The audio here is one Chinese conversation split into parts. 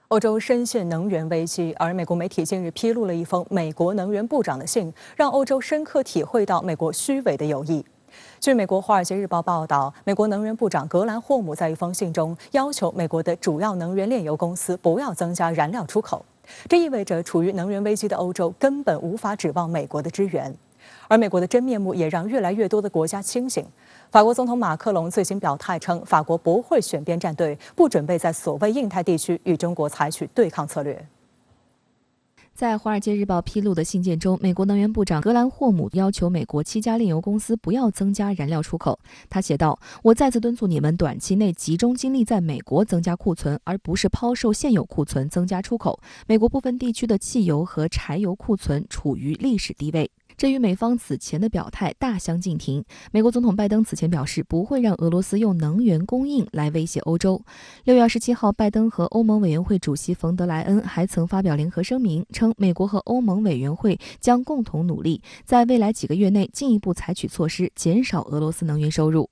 欧洲深陷能源危机，而美国媒体近日披露了一封美国能源部长的信，让欧洲深刻体会到美国虚伪的友谊。据美国《华尔街日报》报道，美国能源部长格兰霍姆在一封信中要求美国的主要能源炼油公司不要增加燃料出口，这意味着处于能源危机的欧洲根本无法指望美国的支援。而美国的真面目也让越来越多的国家清醒。法国总统马克龙最新表态称，法国不会选边站队，不准备在所谓印太地区与中国采取对抗策略。在《华尔街日报》披露的信件中，美国能源部长格兰霍姆要求美国7家炼油公司不要增加燃料出口。他写道：“我再次敦促你们短期内集中精力在美国增加库存，而不是抛售现有库存增加出口。美国部分地区的汽油和柴油库存处于历史低位。”这与美方此前的表态大相径庭。美国总统拜登此前表示，不会让俄罗斯用能源供应来威胁欧洲。6月27号，拜登和欧盟委员会主席冯德莱恩还曾发表联合声明，称美国和欧盟委员会将共同努力，在未来几个月内进一步采取措施，减少俄罗斯能源收入。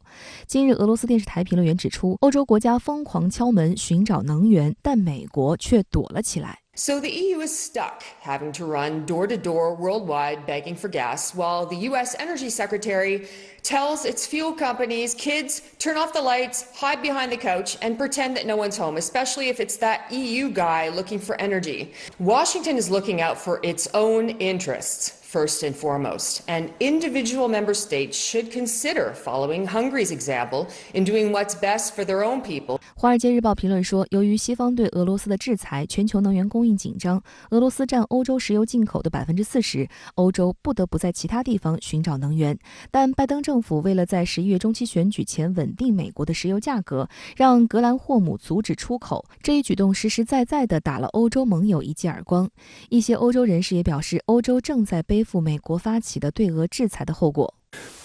今日，俄罗斯电视台评论员指出，欧洲国家疯狂敲门寻找能源，但美国却躲了起来。So the EU is stuck, having to run door-to-door worldwide begging for gas, while the US Energy Secretary tells its fuel companies, kids, turn off the lights, hide behind the couch, and pretend that no one's home, especially if it's that EU guy looking for energy. Washington is looking out for its own interests, first and foremost, and individual member states should consider following Hungary's example in doing what's best for their own people. 华尔街日报评论说，由于西方对俄罗斯的制裁，全球能源供应紧张，俄罗斯占欧洲石油进口的40%，欧洲不得不在其他地方寻找能源。但拜登政府为了在11月中期选举前稳定美国的石油价格，让格兰霍姆阻止出口，这一举动实实在在地打了欧洲盟友一记耳光。一些欧洲人士也表示，欧洲正在背负美国发起的对俄制裁的后果。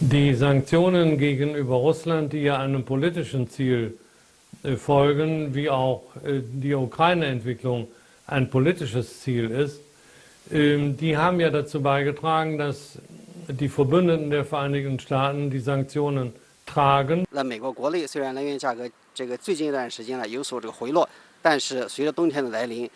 Die Sanktionen gegenüber Russland, die ja einem politischen Ziel folgen, wie auch die Ukraine-Entwicklung ein politisches Ziel ist, die haben ja dazu beigetragen, dass die Verbündeten der Vereinigten Staaten die Sanktionen tragen. 那美国国内虽然能源价格最近一段时间呢有所回落，但是随着冬天的来临，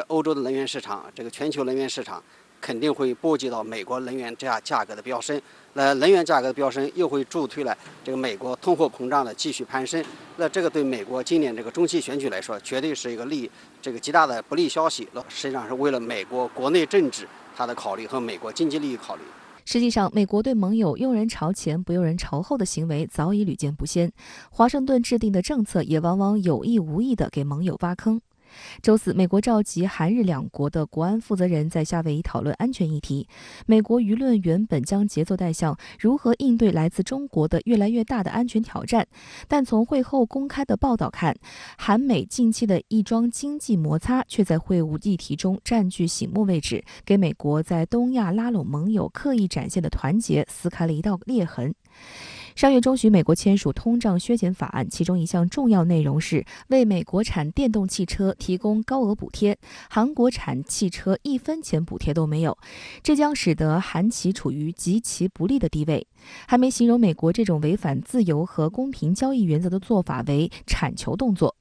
欧洲的能源市场，全球能源市场肯定会波及到美国能源价格的飙升。那能源价格的飙升又会助推了美国通货膨胀的继续攀升。那这个对美国今年中期选举来说，绝对是一个极大的不利消息。实际上是为了美国国内政治它的考虑和美国经济利益考虑。实际上，美国对盟友用人朝前不用人朝后的行为早已屡见不鲜，华盛顿制定的政策也往往有意无意地给盟友挖坑。周四，美国召集韩日两国的国安负责人在夏威夷讨论安全议题。美国舆论原本将节奏带向如何应对来自中国的越来越大的安全挑战，但从会后公开的报道看，韩美近期的一桩经济摩擦却在会晤议题中占据醒目位置，给美国在东亚拉拢盟友刻意展现的团结撕开了一道裂痕。上月中旬，美国签署通胀削减法案，其中一项重要内容是为美国产电动汽车提供高额补贴，韩国产汽车1分钱补贴都没有，这将使得韩企处于极其不利的地位。还没形容美国这种违反自由和公平交易原则的做法为铲球动作。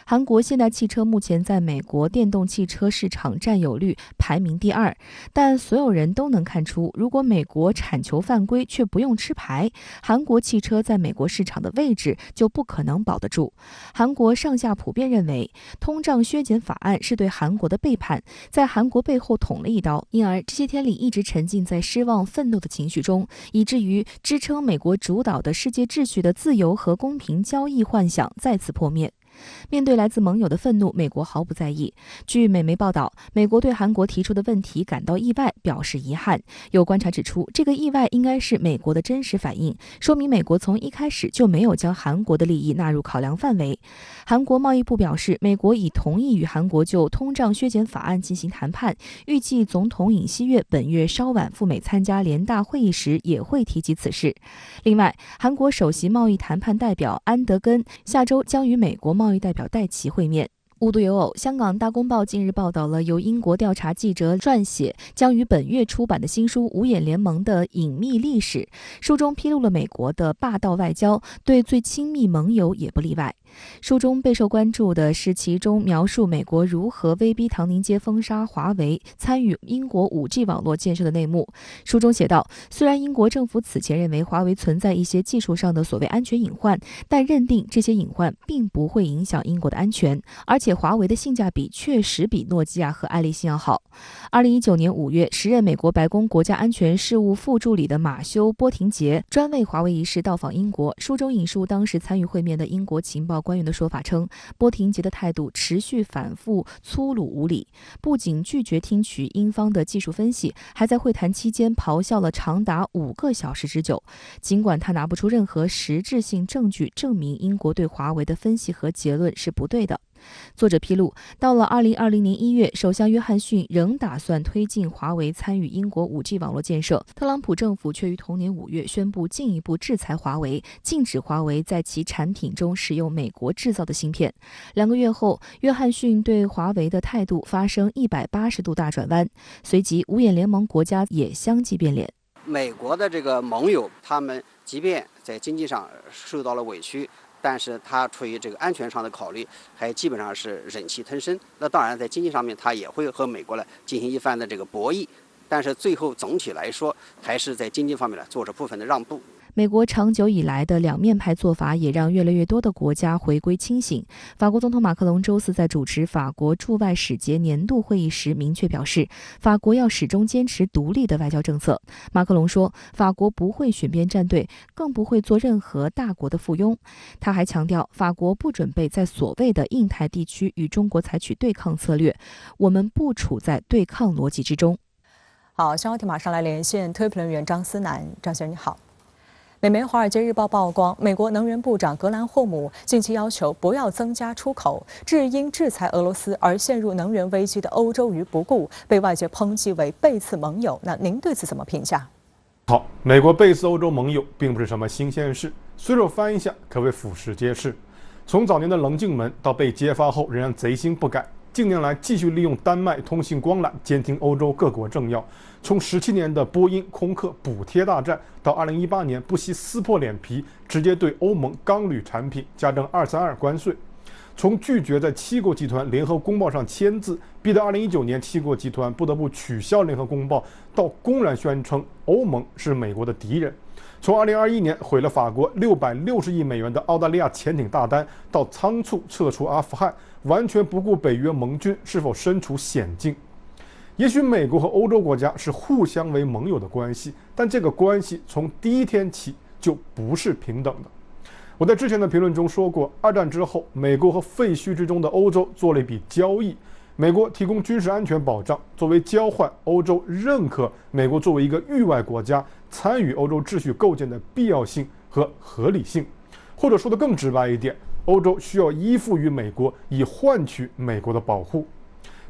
韩国现代汽车目前在美国电动汽车市场占有率排名第2，但所有人都能看出，如果美国铲球犯规却不用吃牌，韩国汽车在美国市场的位置就不可能保得住。韩国上下普遍认为，通胀削减法案是对韩国的背叛，在韩国背后捅了一刀，因而这些天里一直沉浸在失望、愤怒的情绪中，以至于支撑美国主导的世界秩序的自由和公平交易幻想再次破灭。面对来自盟友的愤怒，美国毫不在意。据美媒报道，美国对韩国提出的问题感到意外，表示遗憾。有观察指出，这个意外应该是美国的真实反应，说明美国从一开始就没有将韩国的利益纳入考量范围。韩国贸易部表示，美国已同意与韩国就通胀削减法案进行谈判，预计总统尹锡悦本月稍晚赴美参加联大会议时也会提及此事。另外，韩国首席贸易谈判代表安德根下周将与美国贸易代表戴琪会面。无独有偶，香港大公报近日报道了由英国调查记者撰写、将于本月出版的新书《五眼联盟的隐秘历史》，书中披露了美国的霸道外交，对最亲密盟友也不例外。书中备受关注的是其中描述美国如何威逼唐宁街封杀华为参与英国 5G 网络建设的内幕。书中写道，虽然英国政府此前认为华为存在一些技术上的所谓安全隐患，但认定这些隐患并不会影响英国的安全，而且华为的性价比确实比诺基亚和爱立信要好。2019年5月，时任美国白宫国家安全事务副助理的马修·波廷杰专为华为一事到访英国。书中引述当时参与会面的英国情报官员的说法称，波廷杰的态度持续反复粗鲁无礼，不仅拒绝听取英方的技术分析，还在会谈期间咆哮了长达5个小时之久。尽管他拿不出任何实质性证据证明英国对华为的分析和结论是不对的。作者披露，到了2020年1月，首相约翰逊仍打算推进华为参与英国 5G 网络建设，特朗普政府却于同年5月宣布进一步制裁华为，禁止华为在其产品中使用美国制造的芯片。2个月后，约翰逊对华为的态度发生180度大转弯，随即五眼联盟国家也相继变脸。美国的这个盟友，他们即便在经济上受到了委屈，但是他出于这个安全上的考虑，还基本上是忍气吞声。那当然，在经济上面，他也会和美国呢进行一番的这个博弈，但是最后总体来说，还是在经济方面呢做出部分的让步。美国长久以来的两面派做法也让越来越多的国家回归清醒。法国总统马克龙周四在主持法国驻外使节年度会议时明确表示，法国要始终坚持独立的外交政策。马克龙说，法国不会选边站队，更不会做任何大国的附庸。他还强调，法国不准备在所谓的印太地区与中国采取对抗策略，我们不处在对抗逻辑之中。好，消息马上来连线特约人员张思南，张先生你好。美媒《华尔街日报》曝光，美国能源部长格兰霍姆近期要求不要增加出口，致因制裁俄罗斯而陷入能源危机的欧洲于不顾，被外界抨击为背刺盟友。那您对此怎么评价？好，美国背刺欧洲盟友并不是什么新鲜事，随手翻一下可谓俯拾皆是。从早年的棱镜门到被揭发后仍然贼心不改，近年来继续利用丹麦通信光缆监听欧洲各国政要，从17年的波音空客补贴大战，到2018年不惜撕破脸皮，直接对欧盟钢铝产品加征232关税，从拒绝在七国集团联合公报上签字，逼得2019年七国集团不得不取消联合公报，到公然宣称欧盟是美国的敌人。从2021年毁了法国660亿美元的澳大利亚潜艇大单，到仓促撤出阿富汗，完全不顾北约盟军是否身处险境。也许美国和欧洲国家是互相为盟友的关系，但这个关系从第一天起就不是平等的。我在之前的评论中说过，二战之后，美国和废墟之中的欧洲做了一笔交易，美国提供军事安全保障，作为交换，欧洲认可美国作为一个域外国家参与欧洲秩序构建的必要性和合理性。或者说得更直白一点，欧洲需要依附于美国，以换取美国的保护。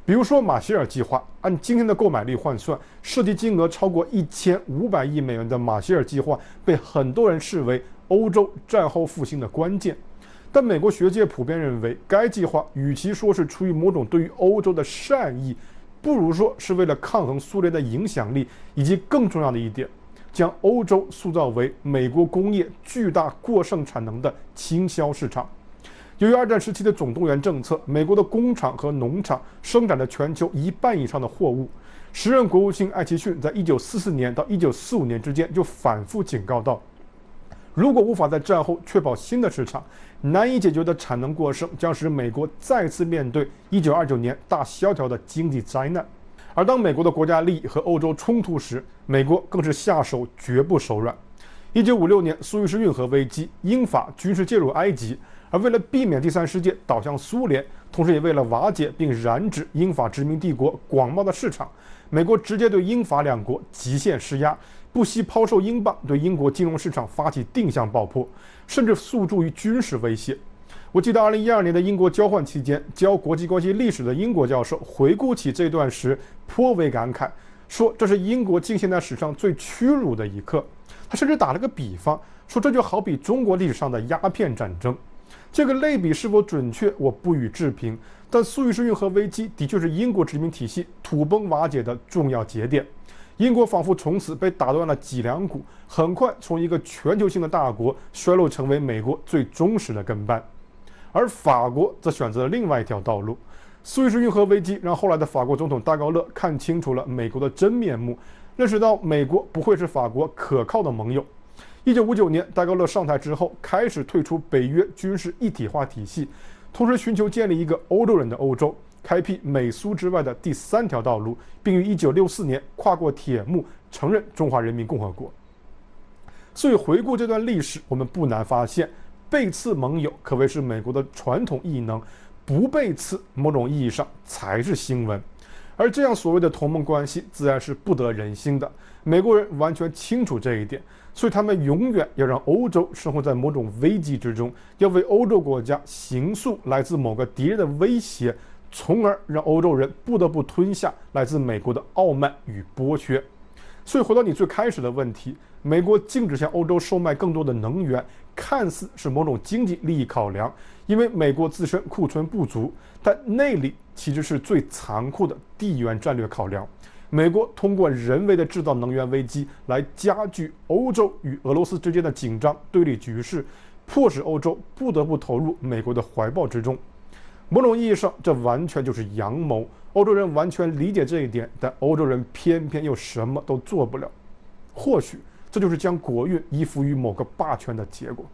比如说马歇尔计划，按今天的购买力换算，涉及金额超过1500亿美元的马歇尔计划被很多人视为欧洲战后复兴的关键。但美国学界普遍认为，该计划与其说是出于某种对于欧洲的善意，不如说是为了抗衡苏联的影响力，以及更重要的一点，将欧洲塑造为美国工业巨大过剩产能的倾销市场。由于二战时期的总动员政策，美国的工厂和农场生产着全球1半以上的货物。时任国务卿艾奇逊在1944年到1945年之间就反复警告道，如果无法在战后确保新的市场，难以解决的产能过剩将使美国再次面对1929年大萧条的经济灾难。而当美国的国家利益和欧洲冲突时，美国更是下手绝不手软。1956年苏伊士运河危机，英法军事介入埃及，而为了避免第三世界倒向苏联，同时也为了瓦解并染指英法殖民帝国广袤的市场，美国直接对英法两国极限施压，不惜抛售英镑，对英国金融市场发起定向爆破，甚至诉诸于军事威胁。我记得2012年的英国交换期间，教国际关系历史的英国教授回顾起这段时颇为感慨，说这是英国近现代史上最屈辱的一刻。他甚至打了个比方，说这就好比中国历史上的鸦片战争。这个类比是否准确，我不予置评，但苏伊士运河危机的确是英国殖民体系土崩瓦解的重要节点。英国仿佛从此被打断了脊梁骨，很快从一个全球性的大国衰落成为美国最忠实的跟班。而法国则选择了另外一条道路。苏伊士运河危机让后来的法国总统戴高乐看清楚了美国的真面目，认识到美国不会是法国可靠的盟友。1959年，戴高乐上台之后，开始退出北约军事一体化体系，同时寻求建立一个欧洲人的欧洲，开辟美苏之外的第三条道路，并于1964年跨过铁幕承认中华人民共和国。所以回顾这段历史，我们不难发现，背刺盟友可谓是美国的传统异能，不背刺某种意义上才是新闻。而这样所谓的同盟关系自然是不得人心的，美国人完全清楚这一点，所以他们永远要让欧洲生活在某种危机之中，要为欧洲国家形塑来自某个敌人的威胁，从而让欧洲人不得不吞下来自美国的傲慢与剥削。所以回到你最开始的问题，美国禁止向欧洲售卖更多的能源，看似是某种经济利益考量，因为美国自身库存不足，但内里其实是最残酷的地缘战略考量。美国通过人为的制造能源危机来加剧欧洲与俄罗斯之间的紧张对立局势，迫使欧洲不得不投入美国的怀抱之中。某种意义上，这完全就是阳谋。欧洲人完全理解这一点，但欧洲人偏偏又什么都做不了。或许这就是将国运依附于某个霸权的结果。